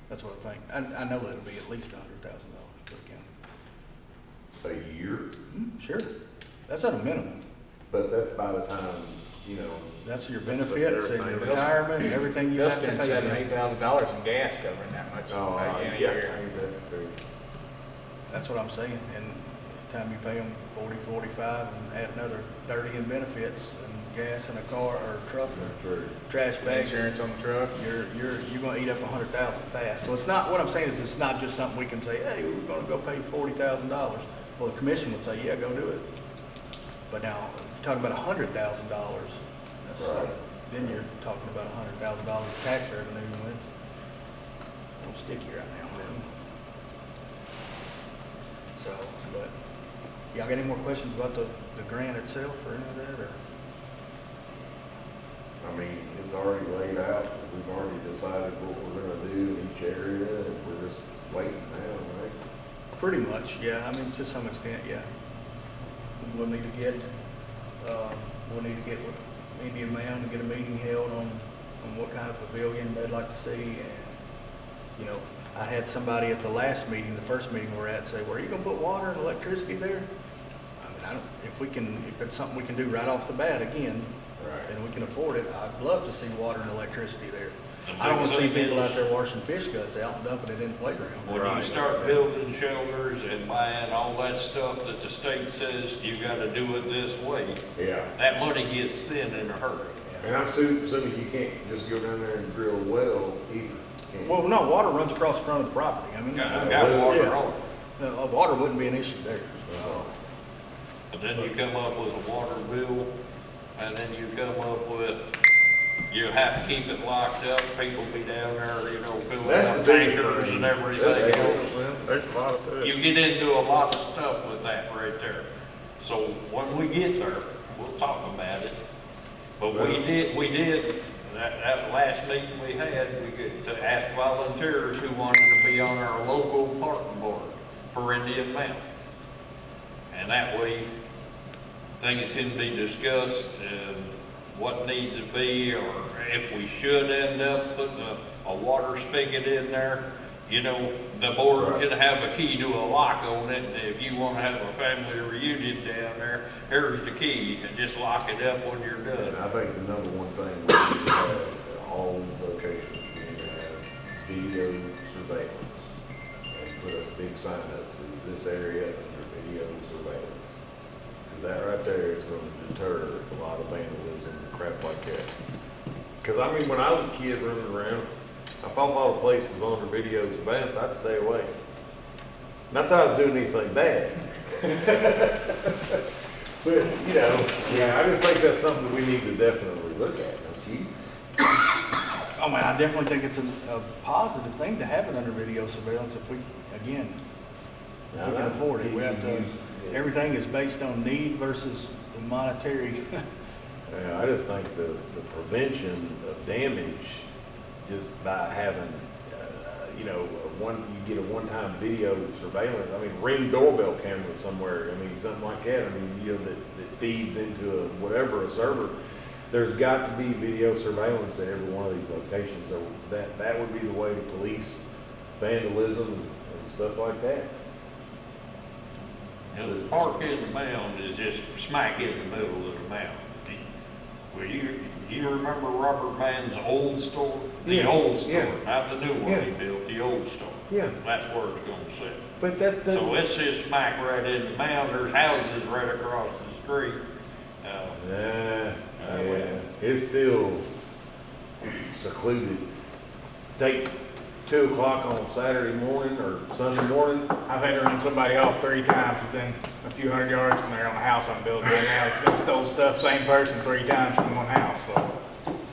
That's what I think. I know that it'll be at least $100,000 for the county. A year, Sure, that's at a minimum. but that's by the time, you know, That's your That's what benefits and your everything- retirement and everything you They'll have to spend pay. $7,000-8,000 in gas covering that much oh, in a yeah, year. that's true. That's what I'm saying. And the time you pay them 40, 45 and add another 30 in benefits and gas in a car or truck or True. trash bags. Insurance on the truck. You're gonna eat up 100,000 fast. So it's not, what I'm saying is it's not just something we can say, hey, we're gonna go pay $40,000. Well, the commission would say, yeah, go do it. But now, if you're talking about $100,000, that's, Right. then you're talking about $100,000 tax revenue, and it's a little sticky right now. So, but, y'all got any more questions about the grant itself or any of that, or? I mean, it's already laid out, we've already decided what we're gonna do in each area, and we're just waiting now, right? Pretty much, yeah, I mean, to some extent, yeah. We'll need to get, with Indian Mound and get a meeting held on what kind of pavilion they'd like to see, and, you know, I had somebody at the last meeting, the first meeting we're at, say, well, are you gonna put water and electricity there? I mean, if it's something we can do right off the bat again, Right. and we can afford it, I'd love to see water and electricity there. I don't wanna see big thing people is, out there washing fish guts out and dumping it in the playground. when Right. you start building shelters and buying all that stuff that the state says you gotta do it this way, Yeah. that money gets thin in a hurry. And I'm assuming you can't just go down there and drill a well either. can you? Well, no, water runs across the front of the property. I mean, Got water yeah. on it. No, water wouldn't be an issue there. But then you come up with a water bill, and then you come up with, you have to keep it locked up, people be down there, you know, filling That's up the biggest tankers thing. and That's everything the- else. Well, there's a lot to it. You get into a lot of stuff with that right there. So when we get there, we'll talk about it. But we did, that last meeting we had, we get to ask volunteers who wanted to be on our local parking board for Indian Mound. And that way, things can be discussed, what needs to be, or if we should end up putting a water spigot in there. You know, the board Right. can have a key to a lock on it, and if you wanna have a family reunion down there, here's the key, and just lock it up when you're And done. I think the number one thing we need to have at all these locations, we need to have video surveillance. And put us a big sign up, says this area under video surveillance. Cause that right there is gonna deter a lot of vandalism and crap like that. Cause I mean, when I was a kid running around, if I thought a place was under video surveillance, I'd stay away. Not that I was doing anything bad. But, you know, yeah, I just think that's something that we need to definitely look at, don't you? Oh man, I definitely think it's a positive thing to have it under video surveillance if we, again, if we can afford it. We have to, everything is based on need versus the monetary. Yeah, I just think the prevention of damage, just by having, you know, you get a one-time video surveillance, I mean, Ring doorbell camera somewhere, I mean, something like that, I mean, you know, that feeds into a server. There's got to be video surveillance at every one of these locations, or that would be the way to police vandalism and stuff like that. And the park in the mound is just smack in the middle of the mound. Well, you remember Robert Mann's old store? The Yeah, old store, yeah. not the new one he Yeah. built, the old store. Yeah. That's where it's gonna sit. But that, So it's just smack right in the mound, there's houses right across the street. yeah, it's still secluded. Take 2 o'clock on Saturday morning or Sunday morning. I've had to run somebody off 3 times within a few hundred yards from there on the house I'm building right now. They stole stuff, same person 3 times from one house, so.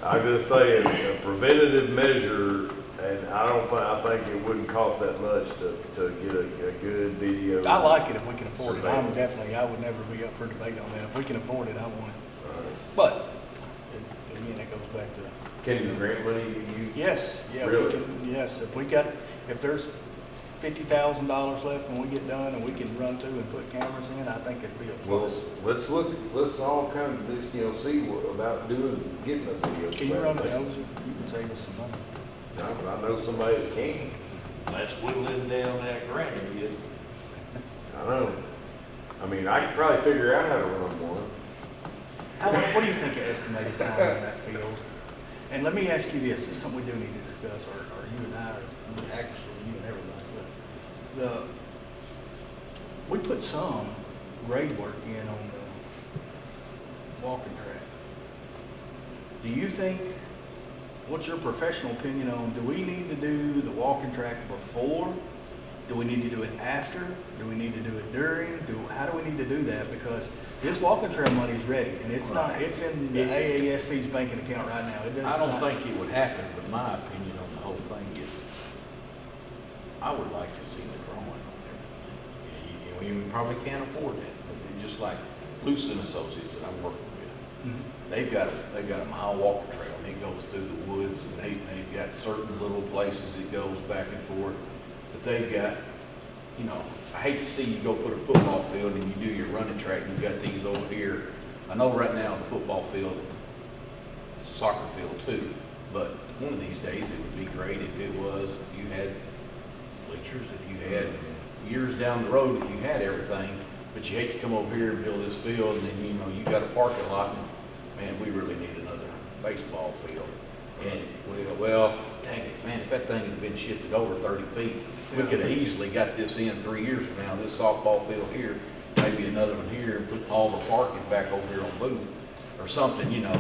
I just say a preventative measure, and I think it wouldn't cost that much to get a good video. I like it if we can afford it. I surveillance. would never be up for debate on that. If we can afford it, I want it. Right. But, again, it goes back to, Can you grant money to use? yes, yeah, we Really? can, yes, if there's $50,000 left when we get done and we can run through and put cameras in, I think it'd be a Well, plus. let's all kind of just, you know, see about getting a video. Can you run surveillance. those? You can save us some money. I know somebody that can. That's whittling down that grant again. I know. I mean, I could probably figure out how to run one. What do you think of estimated time on that field? And let me ask you this is something we do need to discuss, or you and I, or actually you and everybody, but we put some grade work in on the walking track. Do you think, what's your professional opinion on, do we need to do the walking track before? Do we need to do it after? Do we need to do it during? How do we need to do that? Because this walking trail money is ready, and it's not, it's in the AASC's banking account right now. It does I don't not- think it would happen, but my opinion on the whole thing is, I would like to see the drawing on there. You probably can't afford that, but just like Lucid Associates that I'm working with, Mhm. they've got a mile walking trail, and it goes through the woods, and they've got certain little places it goes back and forth, but they've got, you know, I hate to see you go put a football field and you do your running track, and you've got these over here. I know right now the football field, it's a soccer field too, but one of these days it would be great if it was, if you had bleachers, if you had, years down the road, if you had everything, but you hate to come over here and build this field, and then, you know, you got a parking lot, and man, we really need another baseball field. And well, dang it, man, if that thing had been shifted over 30 feet, we could have easily got this in 3 years from now, this softball field here, maybe another one here, and put all the parking back over here on Booth or something, you know,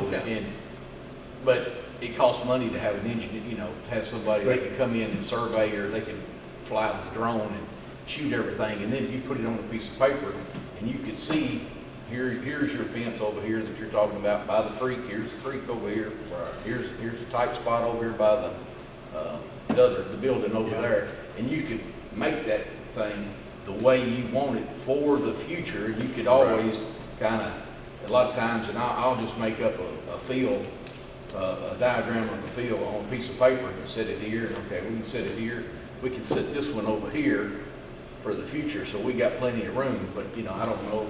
but it costs money to have an engineer, you know, to have somebody, they could come in and survey, or they could fly with a drone and shoot everything, and then you put it on a piece of paper, and you could see, here's your fence over here that you're talking about by the creek, here's the creek over here, here's a tight spot over here by the building over there, and you could make that thing the way you want it for the future. You could always kind of, a lot of times, and I'll just make up a field, a diagram of the field on a piece of paper and set it here. Okay, we can set it here. We can set this one over here for the future, so we got plenty of room. But you know, I don't know.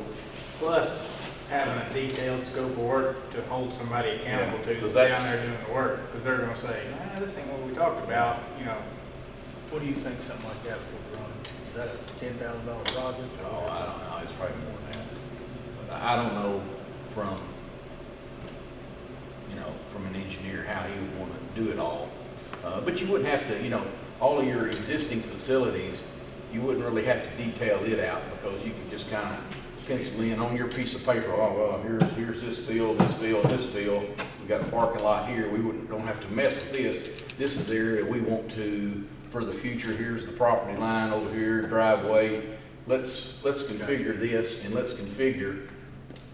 Plus, having a detailed scope of work to hold somebody accountable to, 'cause that's that's- down there doing the work, because they're gonna say, nah, this ain't what we talked about, you know. What do you think something like that would run? Is that a $10,000 project? Oh, I don't know. It's probably more than that. But I don't know from, you know, from an engineer how he would want to do it all. But you wouldn't have to, you know, all of your existing facilities, you wouldn't really have to detail it out, because you can just kind of pencil in on your piece of paper, oh, well, here's this field, this field, this field. We got a parking lot here. We don't have to mess with this. This is the area we want to, for the future. Here's the property line over here, driveway. Let's configure this, and let's configure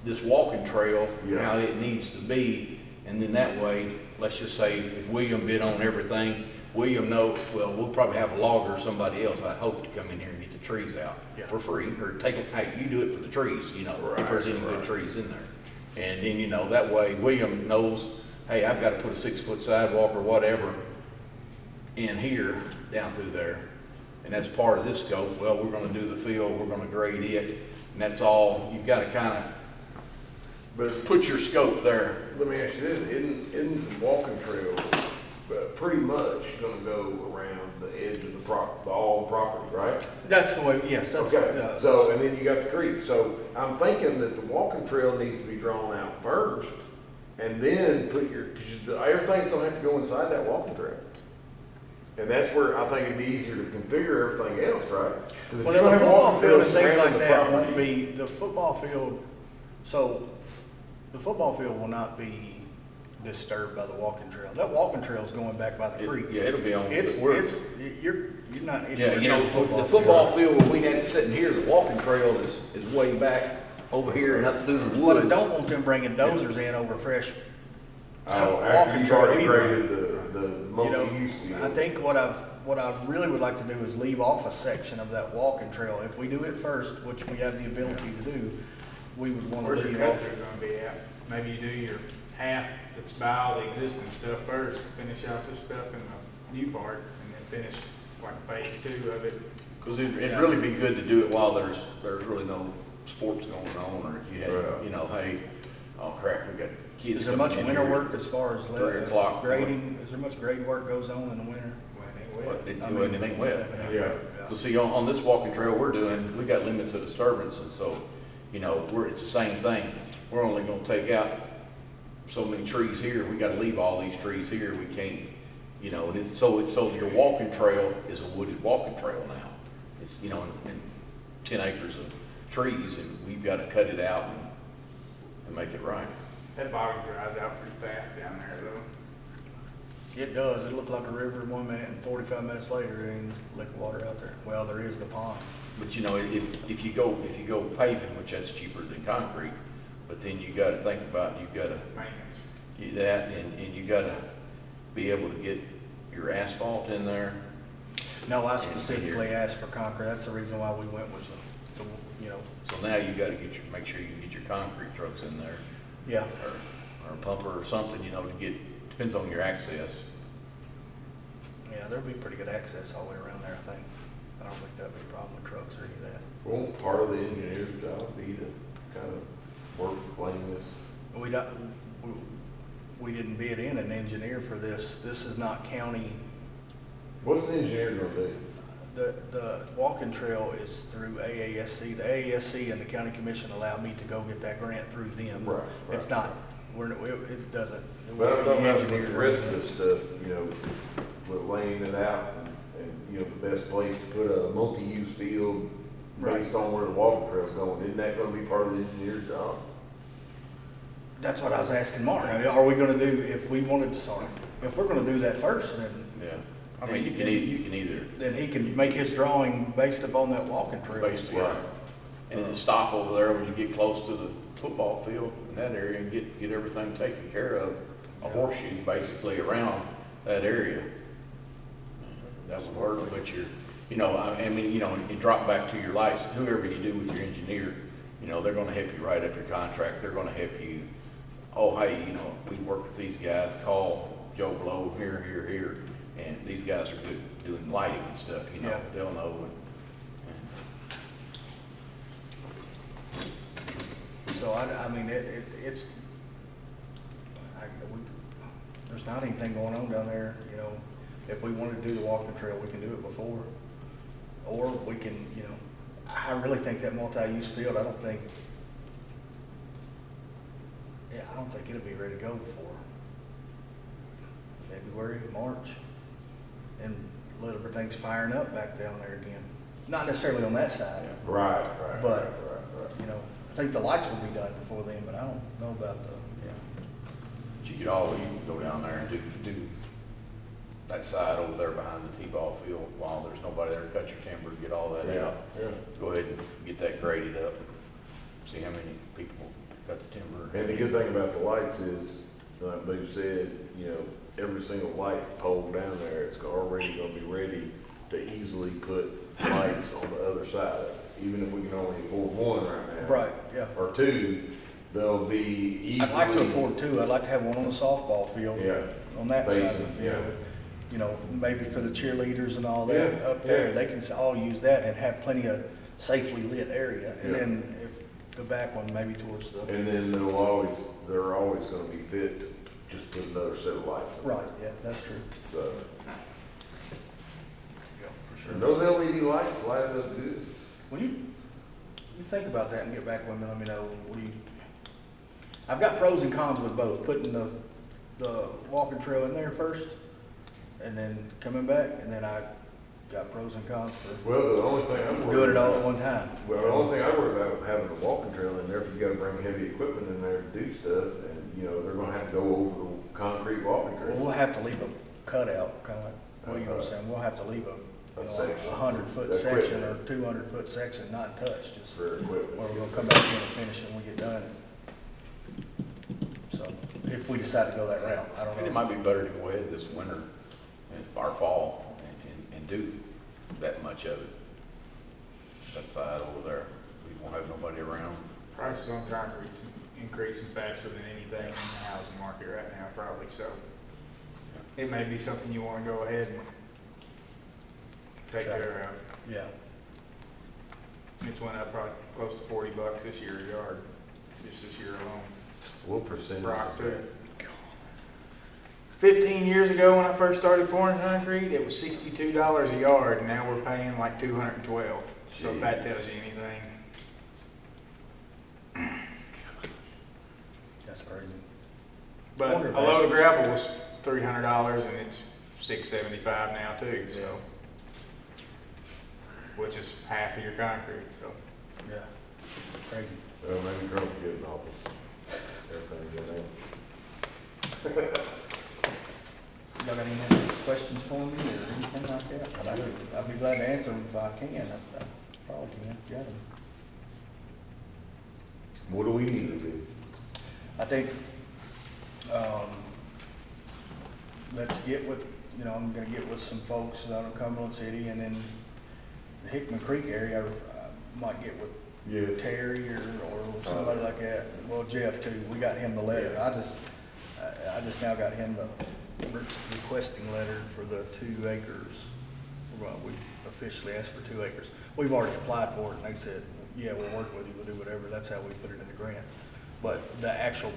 this walking trail, how it needs to be. And then that way, let's just say if William bid on everything, William knows, well, we'll probably have a logger or somebody else, I hope, to come in here and get the trees out for free, or take them, hey, you do it for the trees, you know, if there's any good trees in there. And then, you know, that way William knows, hey, I've got to put a 6-foot sidewalk or whatever in here, down through there. And that's part of this scope. Well, we're gonna do the field, we're gonna grade it, and that's all. You've got to kind of put your scope there. Let me ask you this, isn't the walking trail pretty much gonna go around the edge of all the property, right? That's the way, yes, that's. Okay, so, and then you got the creek, so I'm thinking that the walking trail needs to be drawn out first, and then put everything's gonna have to go inside that walking trail. And that's where I think it'd be easier to configure everything else, right? 'Cause if Well, you're the gonna have football walking field and trails things like surrounding the that won't property, be, the football field, so the football field will not be disturbed by the walking trail. That walking trail is going back by the creek. Yeah, it'll be on. You're not. Yeah, you know, the football field, where we had it sitting here, the walking trail is way back over here and up through the But I woods. don't want them bringing dozers in over fresh. after walking you've trail already either. graded the You know, multi-use I field. think what I really would like to do is leave off a section of that walking trail. If we do it first, which we have the ability to do, we would want to Where's your leave cut off. through gonna be at? Maybe you do your half that's by all the existing stuff first, finish out this stuff in the new part, and then finish like phase 2 of it. Because it'd really be good to do it while there's really no sports going on, or if you had, you know, hey, oh crap, we got kids Is there coming much in winter here. work as far as 3 o'clock. grading? Is there much grade work goes on in the winter? When it Well, wet. it ain't wet. Yeah. Well, see, on this walking trail we're doing, we got limits of disturbance, and so, you know, it's the same thing. We're only gonna take out so many trees here, we gotta leave all these trees here, we can't, you know, and so your walking trail is a wooded walking trail now. It's, you know, and 10 acres of trees, and we've gotta cut it out and make it right. That bottom dries out pretty fast down there though. It does. It looked like a river 1 minute, and 45 minutes later, there ain't liquid water out there. Well, there is the pond. But you know, if you go paving, which that's cheaper than concrete, but then you gotta think about, you gotta Maintenance. that, and you gotta be able to get your asphalt in there. No, I specifically asked for concrete. That's the reason why we went with the you know, So now you gotta make sure you can get your concrete trucks in there, yeah. or a pumper or something, you know, to get, depends on your access. Yeah, there'll be pretty good access all the way around there, I think. I don't think that'd be a problem with trucks or any of that. Won't part of the engineer's job be to kind of work blameless? We didn't bid in an engineer for this. This is not county. What's the engineer gonna do? The walking trail is through AASC. The AASC and the county commission allowed me to go get that grant through them. Right, It's not it doesn't. It But I'm wouldn't talking be about with engineered the or rest of anything. the stuff, you know, with laying it out and, you know, the best place to put a multi-use field based on where the walking trail's going, isn't that gonna be part of the engineer's job? That's what I was asking Mark. I mean, are we gonna do, if we wanted to, sorry, if we're gonna do that first, Yeah, I mean, you can either, then he can make his drawing based upon that walking trail. basically, and then stop over there when you get close to the football field in that area and get everything taken care of, a horseshoe basically around that area. That would work, but you know, I mean, you know, you drop back to your lights, whoever you do with your engineer, you know, they're gonna help you write up your contract, they're gonna help you, oh, hey, you know, we work with these guys, call Joe Blow here, and these guys are good doing lighting and stuff, you know, Yeah. they'll know. So I mean, there's not anything going on down there, you know. If we wanted to do the walking trail, we can do it before. Or we can, you know, I really think that multi-use field, I don't think it'll be ready to go before February, March. And everything's firing up back down there again. Not necessarily on that side, Right. But- you know. I think the lights will be done before then, but I don't know about the, But you could always go down there and do that side over there behind the T-ball field while there's nobody there to cut your timber, get all that out. Yeah. Go ahead and get that graded up, see how many people cut the timber. And the good thing about the lights is, like Boo said, you know, every single light pole down there, it's already gonna be ready to easily put lights on the other side of it. Even if we can only afford one right now. right, yeah. Or two, they'll be easily. I'd like to afford two. I'd like to have one on the softball field. Yeah. On that side of the Facing, field. yeah. You know, maybe for the cheerleaders and all that Yeah, up there, yeah. they can all use that and have plenty of safely lit area. And Yeah. then if the back one, maybe towards the, And then they're always gonna be fit to just put another set of lights on. right, yeah, that's true. So, Yeah, for and those LED lights light up good. When you think about that and get back with me, let me know, I've got pros and cons with both, putting the walking trail in there first and then coming back, and then I got pros and cons for Well, the only thing I'm worried doing it all at about, one time. well, the only thing I worry about with having a walking trail in there, if you gotta bring heavy equipment in there to do stuff, and, you know, they're gonna have to go over the concrete walking Well, trail. we'll have to leave a cutout, kind of like, what you were saying, we'll have to leave A a section. 100-foot That's section quick. or 200-foot section not touched, just For equipment. where we're gonna come back in and finish it when we get done. So, if we decide to go that route, I don't And it know. might be better to go ahead this winter or fall and do that much of it. That side over there, we won't have nobody around. Prices on concrete's increasing faster than anything in the housing market right now, probably, so it may be something you wanna go ahead and take care of. Yeah, It's went up probably close to $40 this year a yard, just this year alone. What percentage Rock is too. that? 15 years ago when I first started pouring concrete, it was $62 a yard, and now we're paying like $212. So if that tells you anything. that's crazy. But Wonder a if load of gravel was $300 and it's $675 now too, so. Which is half of your concrete, so. Yeah, crazy. Well, maybe Trump's getting off everything in there. Y'all got any questions for me or anything like that? I'd be glad to answer them if I can. I probably can, got them. What do we need to do? I think, let's get with, you know, I'm gonna get with some folks out of Cumberland City, and then the Hickman Creek area, I might get with Yeah. Terry or somebody like that. Well, Jeff too, we got him the letter. I just now got him the requesting letter for the 2 acres. Well, we officially asked for 2 acres. We've already applied for it, and they said, yeah, we'll work with you, we'll do whatever. That's how we put it in the grant. But the actual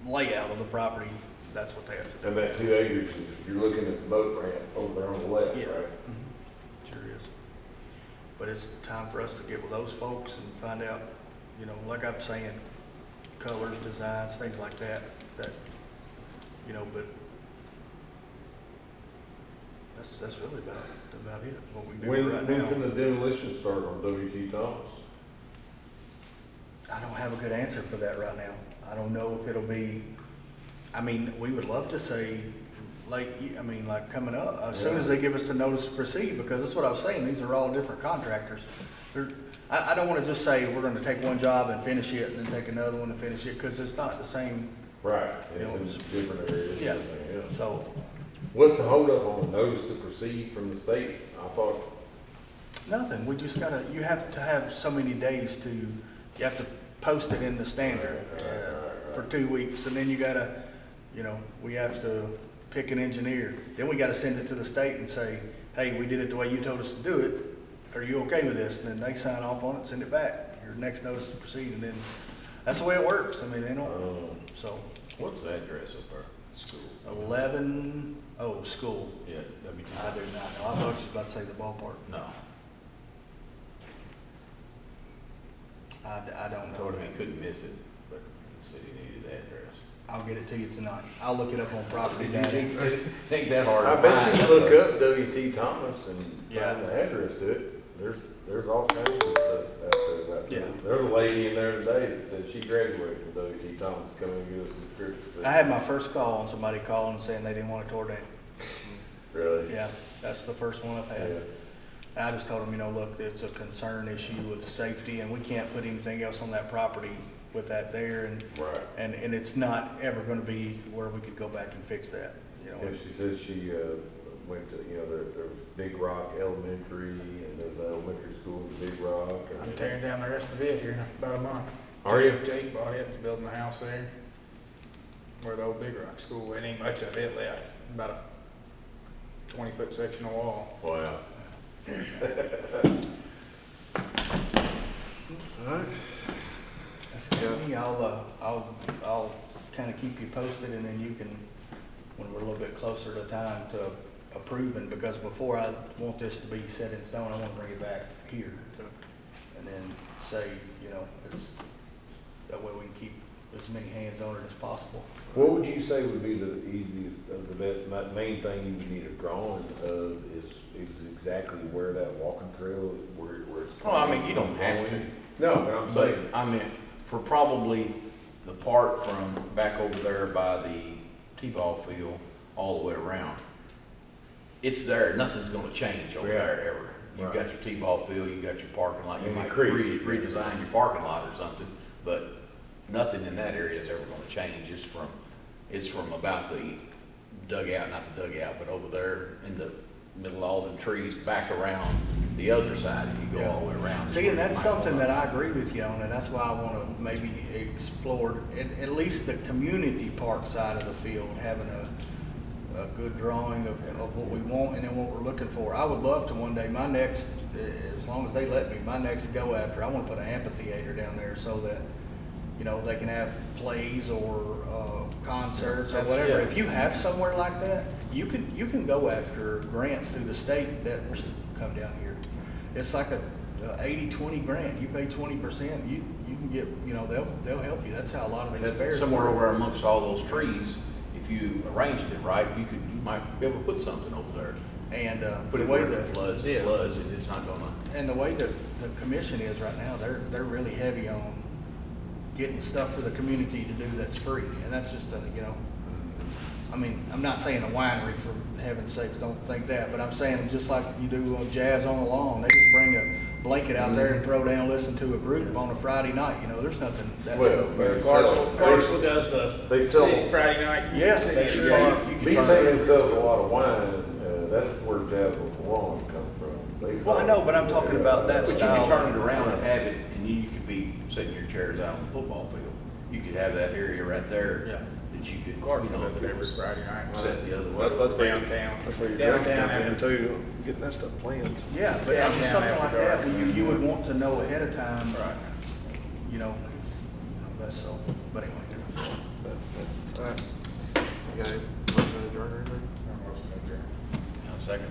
layout of the property, that's what they have to do. And that 2 acres, you're looking at the boat ramp over there on the left, Yeah. right? Sure is. But it's time for us to get with those folks and find out, you know, like I'm saying, colors, designs, things like that, but that's really about it, what we do right When now. can the demolition start on W.T. Thomas? I don't have a good answer for that right now. I don't know if it'll be, we would love to say like coming up, as soon as they give us the notice to proceed, because that's what I was saying, these are all different contractors. I don't wanna just say we're gonna take one job and finish it and then take another one and finish it, cause it's not the same, Right, it's in different areas and Yeah. everything else. so, What's the holdup on the notice to proceed from the state? I thought, nothing, we just you have to have so many days you have to post it in the standard for 2 weeks, and then you gotta, we have to pick an engineer. Then we gotta send it to the state and say, hey, we did it the way you told us to do it. Are you okay with this? And then they sign off on it, send it back. Your next notice to proceed, and then that's the way it works. They don't, so. What's the address of our school? 11, school. Yeah, WT. I do not know. I thought you was about to say the ballpark. No, I don't know. told him he couldn't miss it, but he said he needed the address. I'll get it to you tonight. I'll look it up on property Did data. you think that hard? I to bet you find? can look up W.T. Thomas and Yeah. find the address to it. There's all kinds of stuff out there about Yeah. that. There was a lady in there today that said she graduated from W.T. Thomas, coming and give us a description. I had my first call on somebody calling and saying they didn't want it tore down. Really? Yeah, that's the first one I've Yeah. had. And I just told them, look, it's a concern issue with safety, and we can't put anything else on that property with that there, Right. and it's not ever gonna be where we could go back and fix that, Yeah, she said she, went to, there was Big Rock Elementary, and there's an elementary school in Big Rock. I'm tearing down the rest of it here in about a month. Are you? Jake bought it, building a house there, where the old Big Rock School, it ain't much of it left, about a 20-foot section of wall. Wow. Alright. That's good. I'll kinda keep you posted, and then you can, when we're a little bit closer to time to approving, because before I want this to be set in stone, I wanna bring it back here. And then say, it's, that way we can keep as many hands on it as possible. What would you say would be the easiest, the best, main thing you would need a drawing of is exactly where that walking trail, where it's. Well, you don't have to. No, but I'm But, saying, for probably the part from back over there by the T-ball field all the way around, it's there, nothing's gonna change over Yeah. there ever. You've got your T-ball field, you've got your parking lot, you And your might creek. redesign your parking lot or something, but nothing in that area is ever gonna change. It's from about the dugout, not the dugout, but over there in the middle of all them trees, back around the other side, if you go all the way around. See, and that's something that I agree with you on, and that's why I wanna maybe explore, at least the community park side of the field, having a good drawing of what we want and then what we're looking for. I would love to one day, my next, as long as they let me, my next go after, I wanna put an amphitheater down there so that, they can have plays or, concerts or That's- whatever. yeah. If you have somewhere like that, you can go after grants through the state that come down here. It's like a 80-20 grant. You pay 20%, you can get, they'll help you. That's how a lot of these That's fairs somewhere work. over amongst all those trees, if you arranged it right, you might be able to put something over there. And, Put the it way where the, it floods, and it's not gonna. and the way the commission is right now, they're really heavy on getting stuff for the community to do that's free. And that's just I'm not saying a winery, for heaven's sakes, don't think that, but I'm saying just like you do on Jazz on the Lawn, they just bring a blanket out there and throw down, listen to a group on a Friday night, there's nothing that. well, Clarksville does the they sell, city Friday night. Yes, they city sure park. do. You can BJ turn it- sells a lot of wine, that's where Jazz on the Lawn come from. They Well, I know, but I'm talking about that But you style. can turn it around and have it, and you could be setting your chairs out on the football field. You could have that area right there. Yeah. That you could, Clarksville does it every Friday night. set the other way. That's where Downtown. That's where your drunk Downtown comes in after- too, getting that stuff planned. Yeah, but Yeah, just yeah, something after like that, dark. you would want to know ahead of time, Right. that's so, but anyway. Alright. You got any motion to adjourn or anything? Now, second.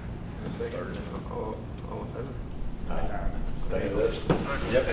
Second. Third. All in favor? Anytime. Stay in this. Yep.